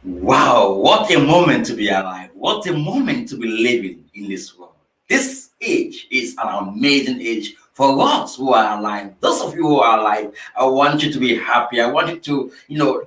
Wow, what a moment to be alive. What a moment to be living in this world. This age is an amazing age for us who are alive. Those of you who are alive, I want you to be happy. I want you to,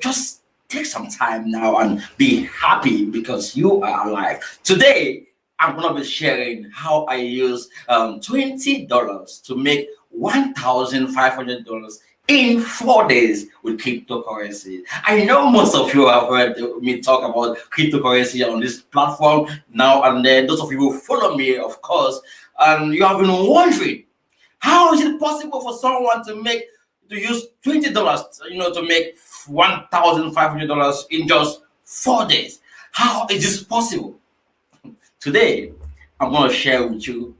just take some time now and be happy because you are alive. Today, I'm going to be sharing how I use $20 to make $1,500 in 4 days with cryptocurrency. I know most of you have heard me talk about cryptocurrency on this platform now and then. Those of you who follow me, of course, and you have been wondering how is it possible for someone to use $20, to make $1,500 in just 4 days? How is this possible? Today, I'm going to share with you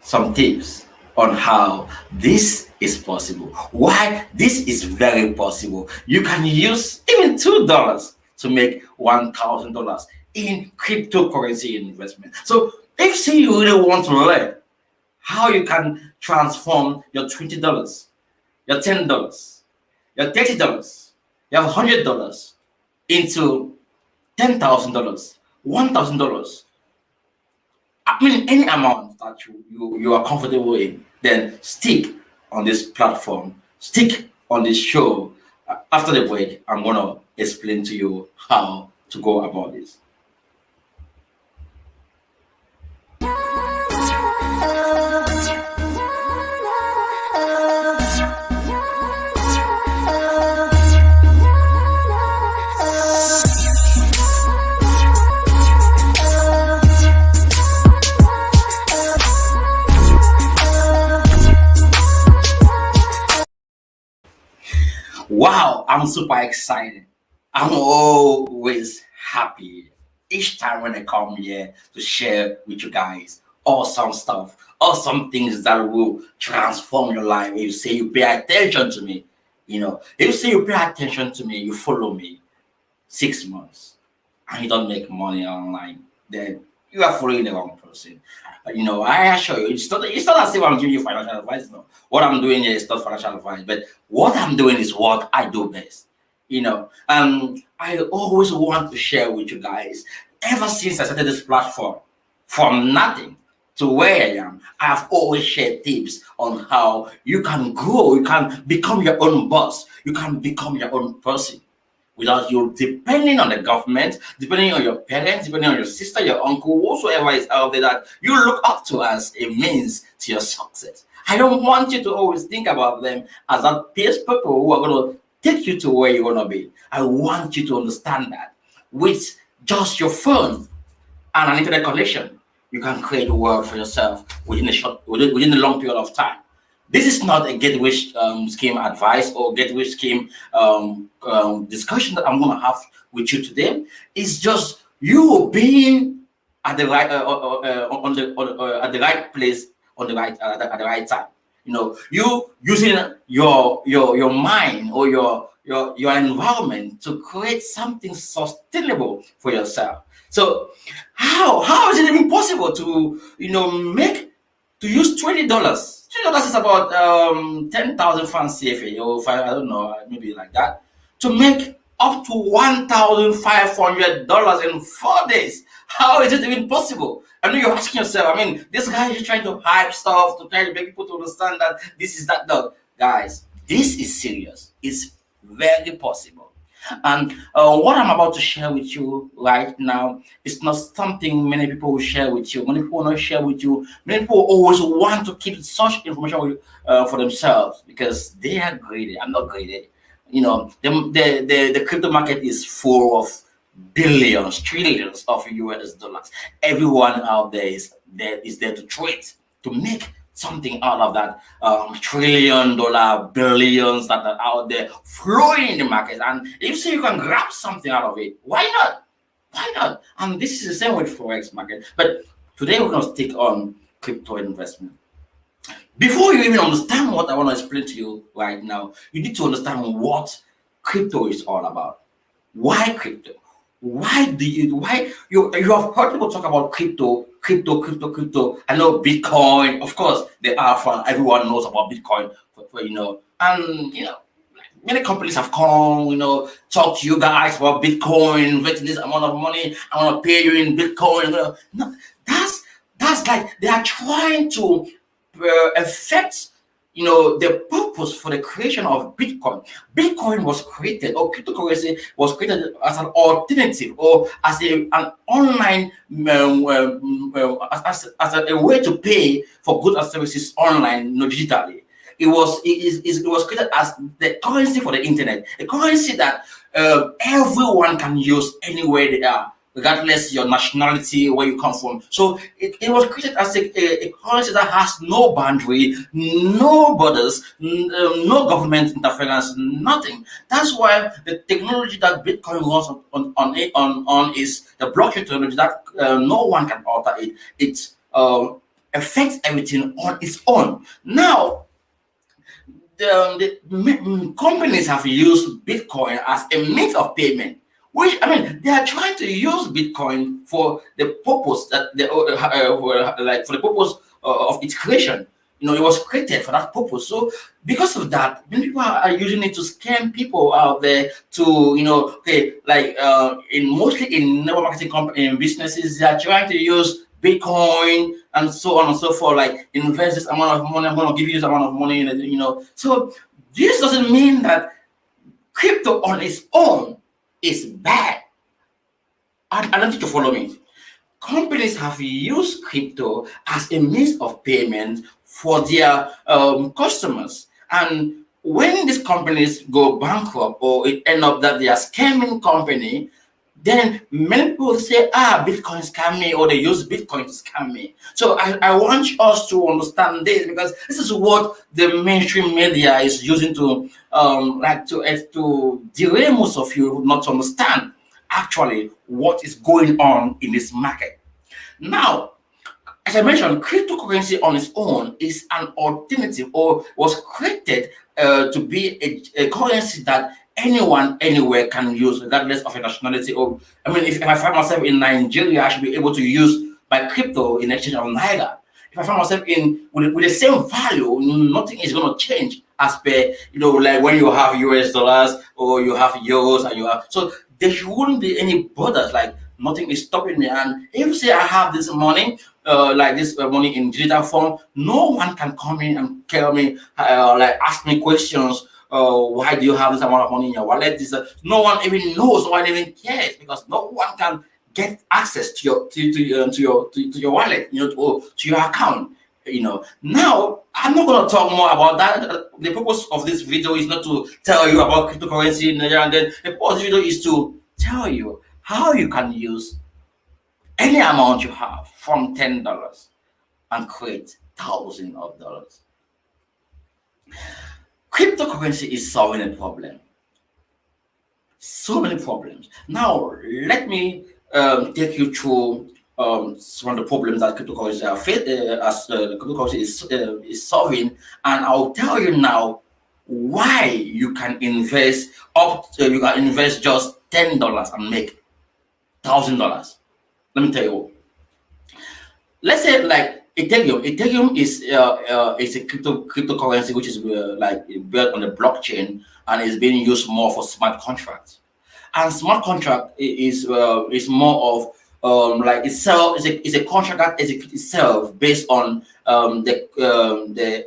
some tips on how this is possible. Why this is very possible. You can use even $2 to make $1,000 in cryptocurrency investment. So if say you really want to learn how you can transform your $20, your $10, your $30, your $100 into $10,000, $1,000, I mean, any amount that you are comfortable in, then stick on this platform, stick on this show. After the break, I'm going to explain to you how to go about this. Wow, I'm super excited. I'm always happy each time when I come here to share with you guys awesome stuff, awesome things that will transform your life. If you say you pay attention to me, if you say you pay attention to me, you follow me 6 months and you don't make money online, then you are following the wrong person. I assure you, it's not as if I'm giving you financial advice. No, what I'm doing here is not financial advice, but what I'm doing is what I do best. I always want to share with you guys. Ever since I started this platform, from nothing to where I am, I've always shared tips on how you can grow, you can become your own boss, you can become your own person without you depending on the government, depending on your parents, depending on your sister, your uncle, whosoever is out there that you look up to as a means to your success. I don't want you to always think about them as that peers people who are going to take you to where you want to be. I want you to understand that with just your phone and an internet connection, you can create a world for yourself within a long period of time. This is not a gateway scheme advice or gateway scheme discussion that I'm going to have with you today. It's just you being at the right at the right place on the right at the right time. You using your mind or your environment to create something sustainable for yourself. So how is it even possible to make to use $20? $20 is about 10,000 francs CFA or five, I don't know, maybe like that, to make up to $1,500 in 4 days. How is it even possible? I know you're asking yourself. I mean, this guy is just trying to hype stuff to try to make people to understand that this is that. No, guys, this is serious. It's very possible. And what I'm about to share with you right now is not something many people will share with you. Many people will not share with you. Many people always want to keep such information for themselves because they are greedy. I'm not greedy. The crypto market is full of billions, trillions of US dollars. Everyone out there is there to trade, to make something out of that $1 trillion billions that are out there flowing in the market. And if you say you can grab something out of it, why not? Why not? And this is the same with forex market. But today we're going to stick on crypto investment. Before you even understand what I want to explain to you right now, you need to understand what crypto is all about. Why crypto? Why you have heard people talk about crypto? I know Bitcoin, of course, they are fun. Everyone knows about Bitcoin, and many companies have come, talk to you guys about Bitcoin, investing this amount of money. I want to pay you in Bitcoin. No, that's like they are trying to affect the purpose for the creation of Bitcoin. Bitcoin was created, or cryptocurrency was created as an alternative or as an online as a way to pay for goods and services online, digitally. It was created as the currency for the internet, a currency that everyone can use anywhere they are, regardless your nationality, where you come from. So it was created as a currency that has no boundary, no borders, no government interference, nothing. That's why the technology that Bitcoin runs on is the blockchain technology that no one can alter it. It affects everything on its own. Now, companies have used Bitcoin as a means of payment, which I mean they are trying to use Bitcoin for the purpose that like for the purpose of its creation. It was created for that purpose. So because of that, many people are using it to scam people out there. To okay, like in mostly in network marketing company in businesses, they are trying to use Bitcoin and so on and so forth. Like invest this amount of money, I'm going to give you this amount of money, So this doesn't mean that crypto on its own is bad. I don't think you follow me. Companies have used crypto as a means of payment for their customers, and when these companies go bankrupt or it end up that they are scamming company, then many people say, Bitcoin scam me, or they use Bitcoin to scam me. So I want us to understand this, because this is what the mainstream media is using to to derail most of you not to understand actually what is going on in this market. Now, as I mentioned, cryptocurrency on its own is an alternative, or was created to be a currency that anyone anywhere can use, regardless of your nationality. Or I mean, if I find myself in Nigeria, I should be able to use my crypto in exchange of naira. If I find myself in with the same value, nothing is going to change as per like when you have US dollars or you have euros and you have, so there wouldn't be any borders. Like nothing is stopping me. And if you say I have this money, like this money in digital form, no one can come in and tell me, like ask me questions. Why do you have this amount of money in your wallet? No one even knows. No one even cares, because no one can get access to your wallet, to your account. Now I'm not going to talk more about that. The purpose of this video is not to tell you about cryptocurrency in Nigeria, and then the purpose of the video is to tell you how you can use any amount you have from $10 and create thousands of dollars. Cryptocurrency is solving a problem. So many problems. Now, let me take you through some of the problems that cryptocurrency cryptocurrency is solving, and I'll tell you now why you can invest you can invest just $10 and make $1,000. Let me tell you. Let's say like Ethereum. Ethereum is a cryptocurrency which is like built on the blockchain and is being used more for smart contracts. And smart contract is more of like itself is a contract that executes itself based on the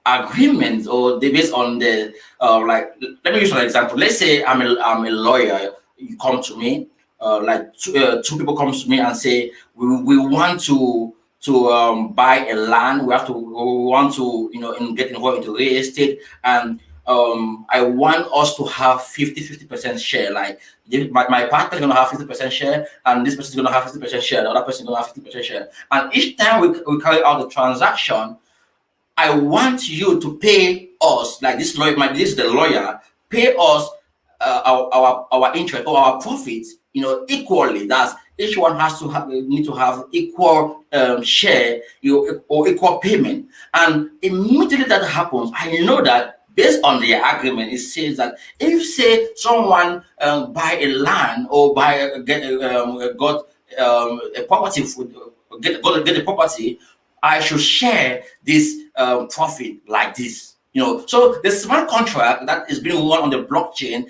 agreements, or based on the like. Let me use an example. Let's say I'm a lawyer. You come to me, like two people come to me and say we want to buy a land. We want to get involved into real estate, and I want us to have 50% share. Like my partner is gonna have 50% share, and this person is gonna have 50% share. The other person is gonna have 50% share. And each time we carry out the transaction, I want you to pay us, like this lawyer. This is the lawyer. Pay us our interest or our profits, equally. That's each one has to need to have equal share, or equal payment. And immediately that happens, I know that based on the agreement, it says that if say someone buy a land or got a property get a property, I should share this profit like this. So the smart contract that is being run on the blockchain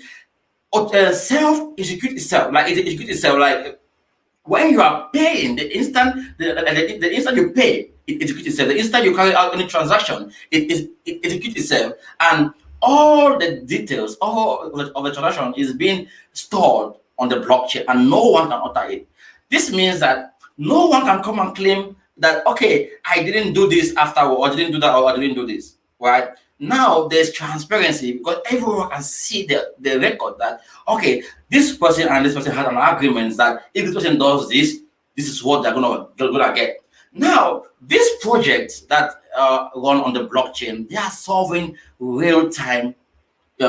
self execute itself, like it execute itself, like when you are paying, the instant you pay, it executes itself. The instant you carry out any transaction, it executes itself, and all the details, all of the transaction is being stored on the blockchain, and no one can alter it. This means that no one can come and claim that, okay, I didn't do this afterward, or I didn't do that, or I didn't do this. Right now, there's transparency because everyone can see the record that, okay, this person and this person had an agreement that if this person does this, this is what they're gonna get. Now, these projects that run on the blockchain, they are solving real-time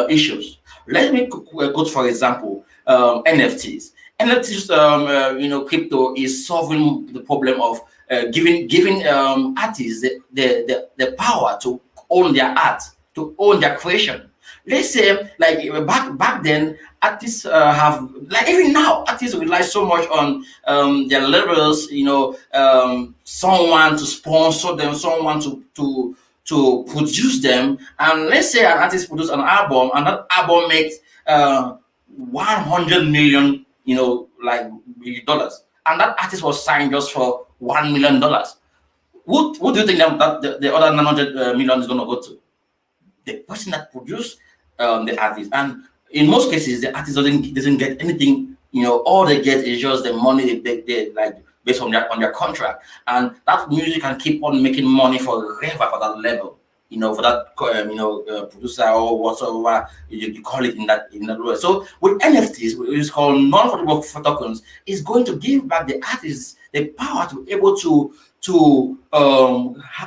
issues. Let me quote, for example, NFTs. NFTs, crypto is solving the problem of giving artists the power to own their art, to own their creation. Let's say, like back then, artists have, like, even now, artists rely so much on their labels, someone to sponsor them, someone to produce them. And let's say an artist produces an album, and that album makes 100 million, like dollars, and that artist was signed just for $1 million. Who do you think that the other 900 million is going to go to? The person that produced the artist. And in most cases, the artist doesn't get anything. All they get is just the money they like, based on their contract, and that music can keep on making money forever for that level. For that producer or whatsoever you call it in that way. So with NFTs, which is called non-fungible tokens, is going to give back the artists the power to be able to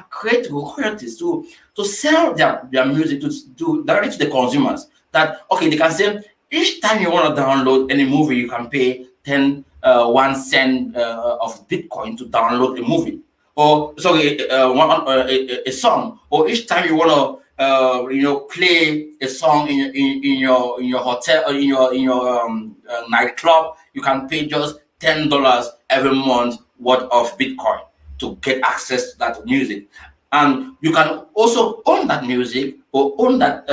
create royalties, to sell their music to directly to the consumers. That, okay, they can say each time you want to download any movie, you can pay 1 cent of Bitcoin to download a movie, or sorry, a song. Or each time you want to play a song in your hotel, or in your nightclub, you can pay just $10 every month worth of Bitcoin to get access to that music. And you can also own that music, or own that,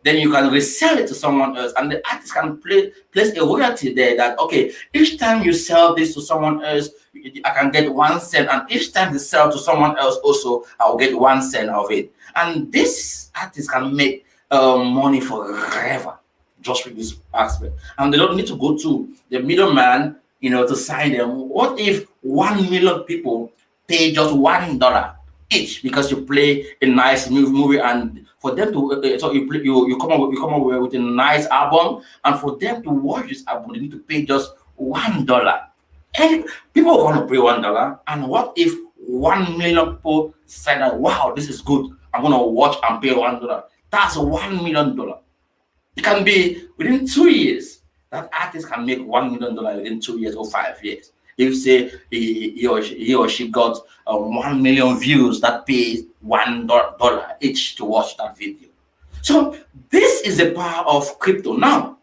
then you can resell it to someone else, and the artist can place a royalty there that, okay, each time you sell this to someone else, I can get 1 cent, and each time they sell to someone else also, I'll get 1 cent of it. And this artist can make money forever just with this aspect, and they don't need to go to the middleman, to sign them. What if 1 million people pay just $1 each because you play a nice movie, and for them to so you come up with a nice album, and for them to watch this album, they need to pay just $1. And people are going to pay $1. And what if 1 million people say that, wow, this is good, I'm going to watch and pay $1? That's $1 million. It can be within 2 years. That artist can make $1 million within 2 years or 5 years. If say he or she got 1 million views, that pays $1 each to watch that video. So this is the power of crypto. Now,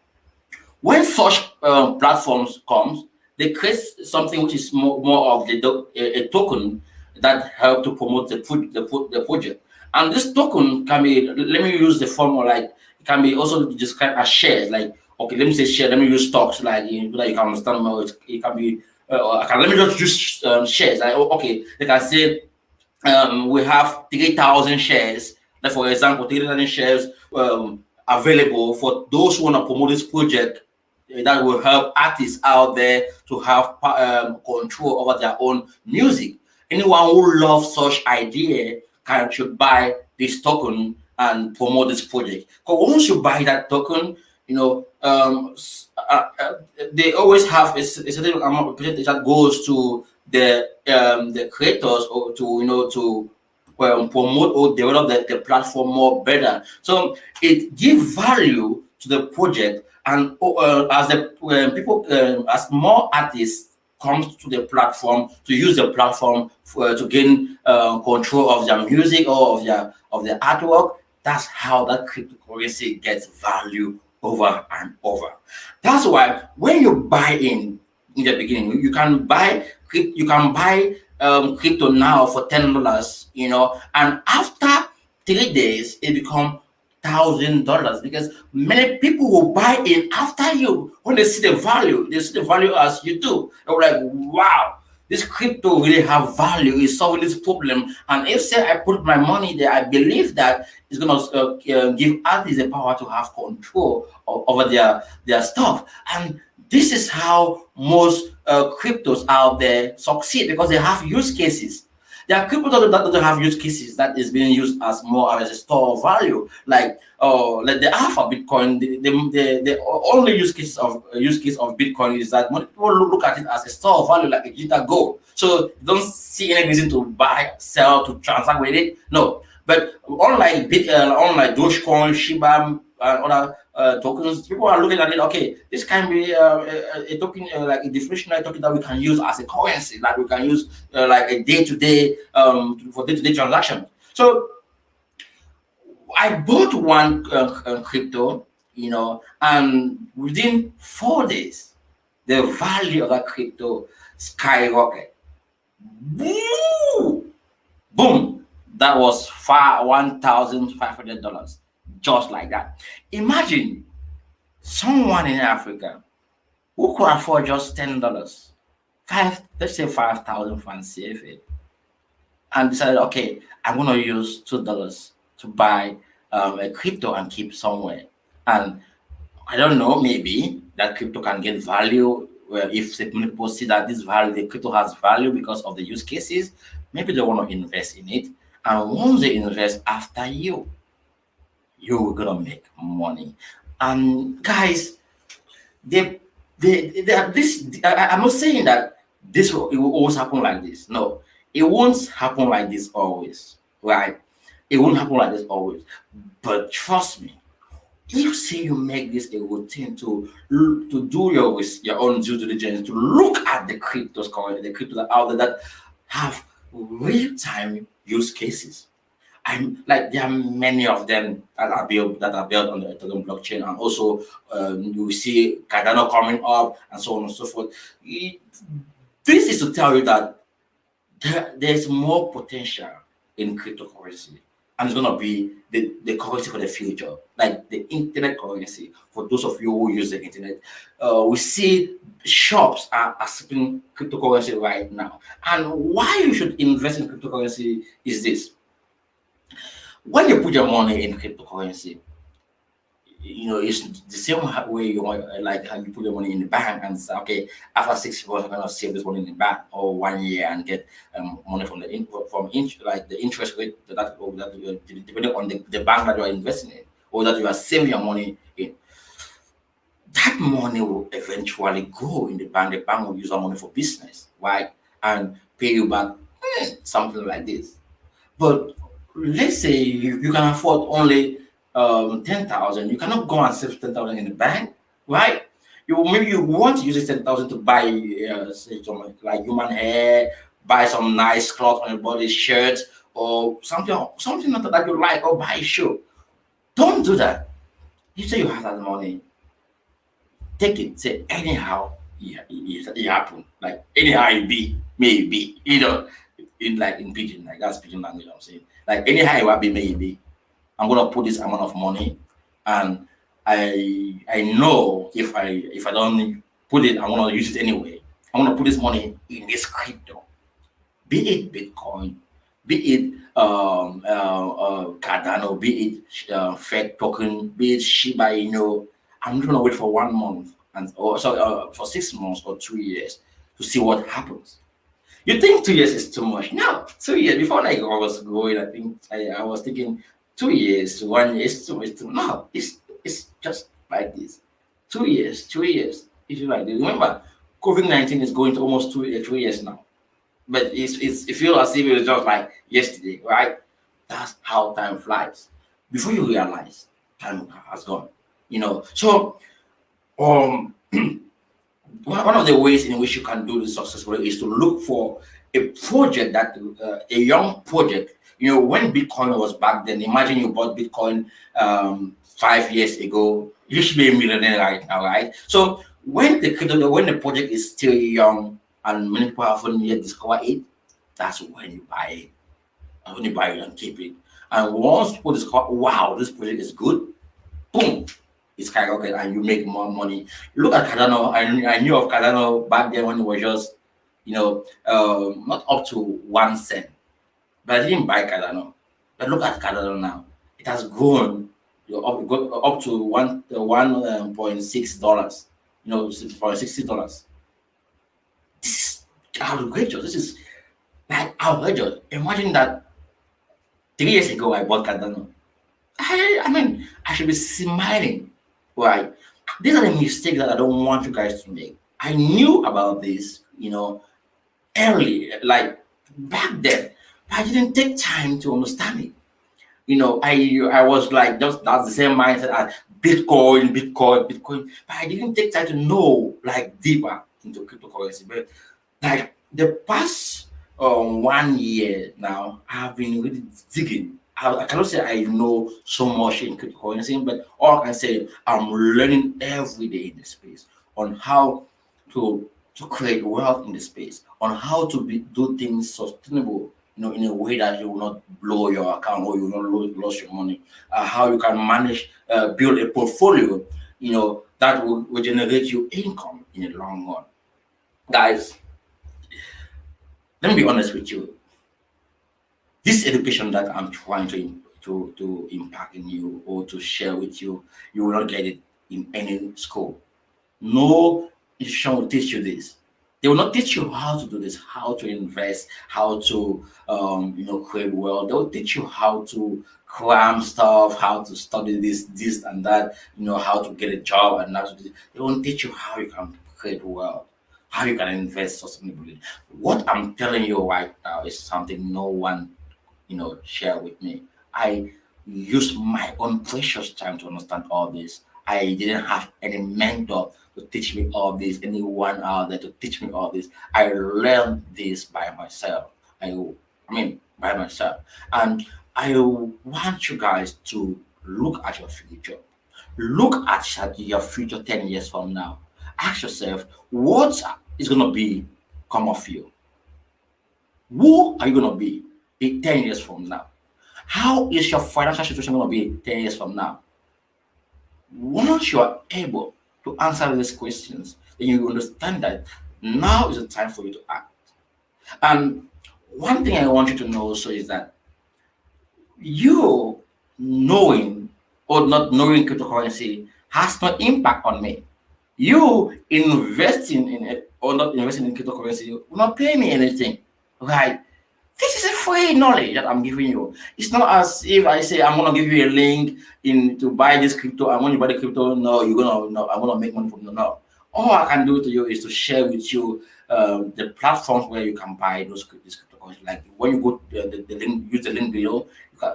when such platforms comes, they create something which is more of a token that help to promote the project. And this token can be, let me use the formula, like it can be also described as shares. Like, okay, let me say share. Let me use stocks, like you can understand more. It can be. Let me just use shares. Like, okay, like I say, we have 3,000 shares. Like, for example, 3,000 shares available for those who want to promote this project. That will help artists out there to have control over their own music. Anyone who loves such idea should buy this token and promote this project. Because once you buy that token, they always have a certain amount of percentage that goes to the creators, or to promote or develop the platform more better. So it gives value to the project, and as the people, as more artists comes to the platform to use the platform to gain control of their music or of their artwork, that's how that cryptocurrency gets value over and over. That's why when you buy in the beginning, you can buy crypto now for $10, and after 3 days it become $1,000 because many people will buy in after you when they see the value. They see the value as you do. They're like, wow, this crypto really have value. It's solving this problem. And if say I put my money there, I believe that it's gonna give artists the power to have control over their stuff. And this is how most cryptos out there succeed because they have use cases. There are crypto that doesn't have use cases that is being used as more as a store of value, like the Alpha Bitcoin. The only use case of Bitcoin is that most people look at it as a store of value, like a digital gold. So you don't see any reason to buy, sell, to transact with it. No, but unlike Dogecoin, Shiba, and other tokens, people are looking at it. Okay, this can be a token, like a deflationary token that we can use as a currency, that we can use like a day-to-day for day-to-day transactions. So I bought one crypto, and within 4 days, the value of that crypto skyrocketed. Boom! Boom! That was $1,500, just like that. Imagine someone in Africa who could afford just $10, let's say 5,000 for CFA, and decided, okay, I'm gonna use $2 to buy a crypto and keep somewhere. And I don't know, maybe that crypto can get value. Well, if people see that the crypto has value because of the use cases, maybe they want to invest in it. And once they invest after you're gonna make money. And guys, I'm not saying that it will always happen like this. No, it won't happen like this always, right? It won't happen like this always. But trust me, if say you make this a routine to do your own due diligence, to look at the cryptos currently, the cryptos that are out there that have real time use cases. I'm like there are many of them that are built on the Ethereum blockchain, and also you see Cardano coming up and so on and so forth. This is to tell you that there's more potential in cryptocurrency, and it's gonna be the currency for the future, like the internet currency. For those of you who use the internet, we see shops are accepting cryptocurrency right now. And why you should invest in cryptocurrency is this: when you put your money in cryptocurrency, it's the same way you want, like how you put your money in the bank and say, okay, after 6 months, I'm gonna save this money in the bank, or 1 year and get money from like the interest rate depending on the bank that you are investing in, or that you are saving your money in. That money will eventually grow in the bank. The bank will use that money for business, right, and pay you back something like this. But let's say you can afford only 10,000. You cannot go and save 10,000 in the bank, right? Maybe you want to use this 10,000 to buy say some like human hair, buy some nice cloth on your body, shirt, or something that you like, or buy a shoe. Don't do that. You say you have that money, take it. Say anyhow, yeah, it happen. Like anyhow it be, maybe in pidgin, like that's pidgin language. I'm saying like anyhow it will be, maybe. I'm gonna put this amount of money, and I know if I don't put it, I'm gonna use it anyway. I'm gonna put this money in this crypto, be it Bitcoin, be it Cardano, be it Fed token, be it Shiba Inu. I'm gonna wait for 1 month for 6 months or 2 years to see what happens. You think 2 years is too much? No, 2 years. Before I was going, I think I was thinking 2 years, 1 year is too much. No, it's just like this. 2 years, 2 years. It's just like this. Remember, COVID-19 is going to almost 2 years now, but it feels as if it was just like yesterday, right? That's how time flies. Before you realize, time has gone. So um. One of the ways in which you can do this successfully is to look for a project a young project. When Bitcoin was back then, imagine you bought Bitcoin 5 years ago, you should be a millionaire right now, right? So when the project is still young and many people haven't yet discovered it, that's when you buy it. And when you buy it and keep it. And once people discover, wow, this project is good, boom, it's skyrocket and you make more money. Look at Cardano. I knew of Cardano back then when it was just, not up to 1 cent. But I didn't buy Cardano. But look at Cardano now. It has grown, up to $1.6. $6.60. This is outrageous. This is like outrageous. Imagine that 3 years ago I bought Cardano. I mean, I should be smiling. Right? These are the mistakes that I don't want you guys to make. I knew about this, early, like back then, but I didn't take time to understand it. I was like, just that's the same mindset as Bitcoin, Bitcoin, Bitcoin, but I didn't take time to know like deeper into cryptocurrency. But like the past 1 year now, I've been really digging. I cannot say I know so much in cryptocurrency, but all I can say I'm learning every day in the space on how to create wealth in the space, on how to do things sustainable, in a way that you will not blow your account or you will not lose your money. How you can manage, build a portfolio, that will generate you income in the long run. Guys, let me be honest with you. This education that I'm trying to impact in you or to share with you, you will not get it in any school. No institution will teach you this. They will not teach you how to do this, how to invest, how to create wealth. They will teach you how to cram stuff, how to study this and that, how to get a job and how to do. They won't teach you how you can create wealth, how you can invest sustainably. What I'm telling you right now is something no one share with me. I used my own precious time to understand all this. I didn't have any mentor to teach me all this, anyone out there to teach me all this. I learned this by myself. I mean, by myself. And I want you guys to look at your future. Look at your future 10 years from now. Ask yourself, what is going to be come of you? Who are you going to be in 10 years from now? How is your financial situation going to be 10 years from now? Once you are able to answer these questions, then you understand that now is the time for you to act. And one thing I want you to know also is that you knowing or not knowing cryptocurrency has no impact on me. You investing in it or not investing in cryptocurrency will not pay me anything, right? This is a free knowledge that I'm giving you. It's not as if I say I'm gonna give you a link in to buy this crypto. And when you buy the crypto, no, you're gonna no, I'm gonna make money from you. No. All I can do to you is to share with you the platforms where you can buy these cryptocurrencies. Like when you go the link, use the link below.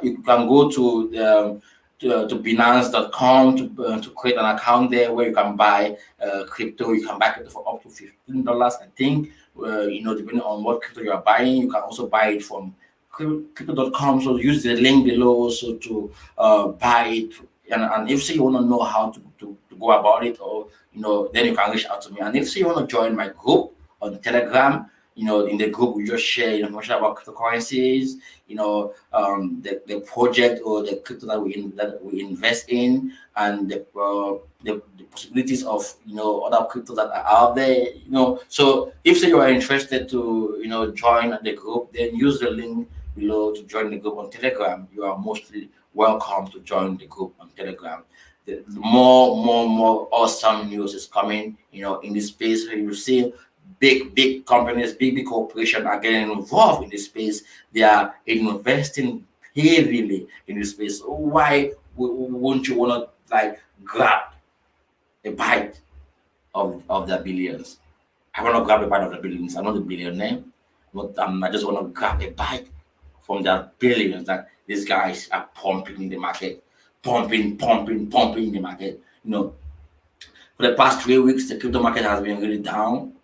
You can go to Binance.com to create an account there where you can buy crypto. You can buy crypto for up to $15, I think. Depending on what crypto you are buying, you can also buy it from crypto.com. So use the link below also to buy it. And if so you want to know how to go about it, or then you can reach out to me. And if so you want to join my group on Telegram, in the group we just share information about cryptocurrencies, the project or the crypto that we invest in, and the possibilities of other cryptos that are out there. So if so you are interested to join the group, then use the link below to join the group on Telegram. You are mostly welcome to join the group on Telegram. The more awesome news is coming, in this space. You see big companies, big corporations are getting involved in this space. They are investing heavily in this space. Why won't you want to like grab a bite of the billions? I want to grab a bite of the billions. I'm not a billionaire, but I just want to grab a bite from the billions that these guys are pumping in the market, pumping in the market. For the past 3 weeks, the crypto market has been really down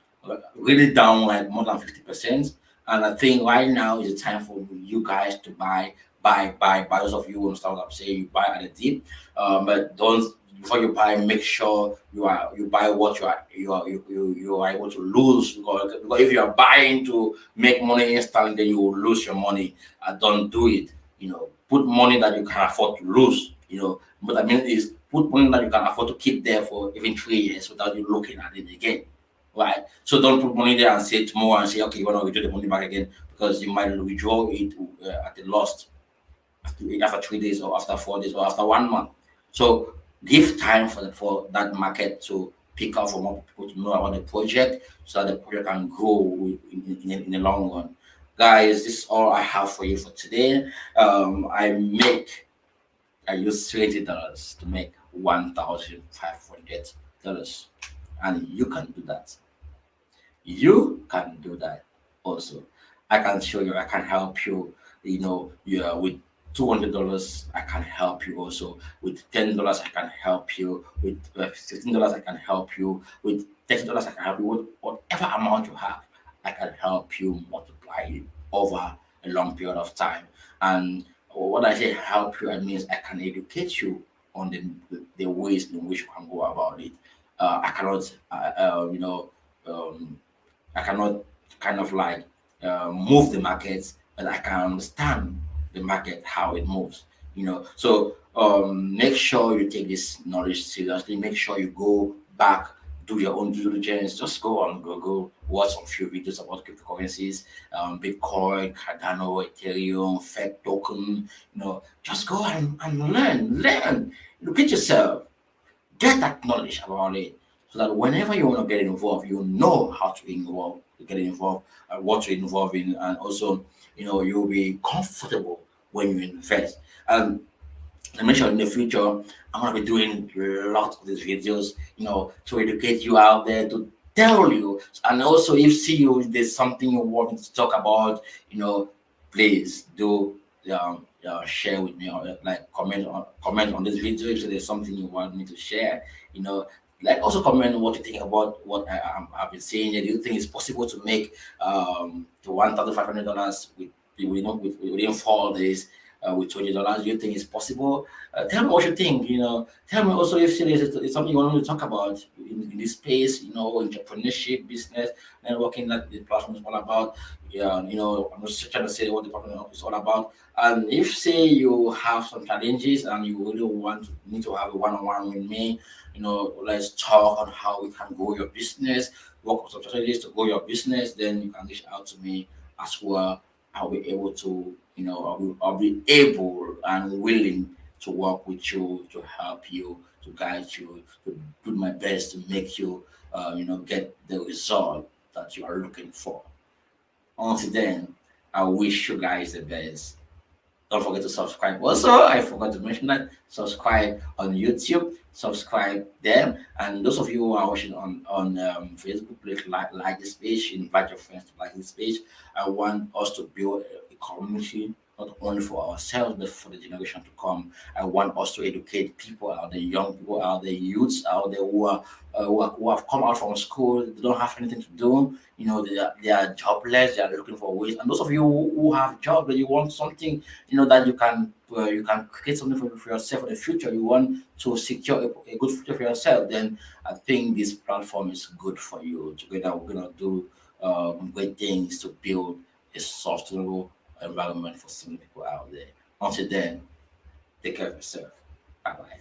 like more than 50%. And I think right now is the time for you guys to buy. Those of you who understand what I'm saying, you buy at a dip. But don't before you buy, make sure you buy what you are able to lose, because if you are buying to make money instantly, then you will lose your money. Don't do it. put money that you can afford to lose. What I mean is put money that you can afford to keep there for even 3 years without you looking at it again. Right. So don't put money there and say tomorrow and say, okay, you want to withdraw the money back again, because you might withdraw it at a loss after 3 days or after 4 days or after 1 month. So give time for that market to pick up, for more people to know about the project, so that the project can grow in the long run. Guys, this is all I have for you for today. I use $20 to make $1,500, and you can do that. You can do that also. I can show you, I can help you, yeah, with $200, I can help you also. With $10, I can help you. With $15, I can help you. With $30, I can help you. With whatever amount you have, I can help you multiply it over a long period of time. And what I say help you, I means I can educate you on the ways in which you can go about it. I cannot, um, I cannot kind of like move the markets, but I can understand the market, how it moves. So make sure you take this knowledge seriously. Make sure you go back, do your own due diligence. Just go on Google, watch some few videos about cryptocurrencies, Bitcoin, Cardano, Ethereum, Fed token. Just go and learn. Educate yourself, get that knowledge about it, so that whenever you want to get involved, you know how to get involved, what to involve in, and also, you'll be comfortable when you invest. And I mentioned in the future, I'm gonna be doing lots of these videos, to educate you out there, to tell you, and also if see you there's something you want me to talk about, please do share with me, or like comment on this video if there's something you want me to share. You know, like also comment on what you think about what I've been saying. Do you think it's possible to make to $1,500 within 4 days? With $20, do you think it's possible? Tell me what you think. Tell me also if it's something you want me to talk about in this space. Entrepreneurship, business, networking, that the platform is all about. Yeah, I'm just trying to say what the platform is all about. And if say you have some challenges and you really need to have a one-on-one with me, let's talk on how we can grow your business, work on some strategies to grow your business. Then you can reach out to me as well. I'll be able to, I'll be able and willing to work with you, to help you, to guide you, to do my best to make you, get the result that you are looking for. Until then, I wish you guys the best. Don't forget to subscribe. Also, I forgot to mention that subscribe on YouTube, subscribe there, and those of you who are watching on Facebook, please like this page, invite your friends to like this page. I want us to build a community not only for ourselves but for the generation to come. I want us to educate people out there, young people out there, youths out there who have come out from school, they don't have anything to do. They are jobless. They are looking for ways. And those of you who have job that you want something, that you can create something for yourself for the future. You want to secure a good future for yourself. Then I think this platform is good for you. Together, we're gonna do great things to build a sustainable environment for so many people out there. Until then, take care of yourself. Bye bye.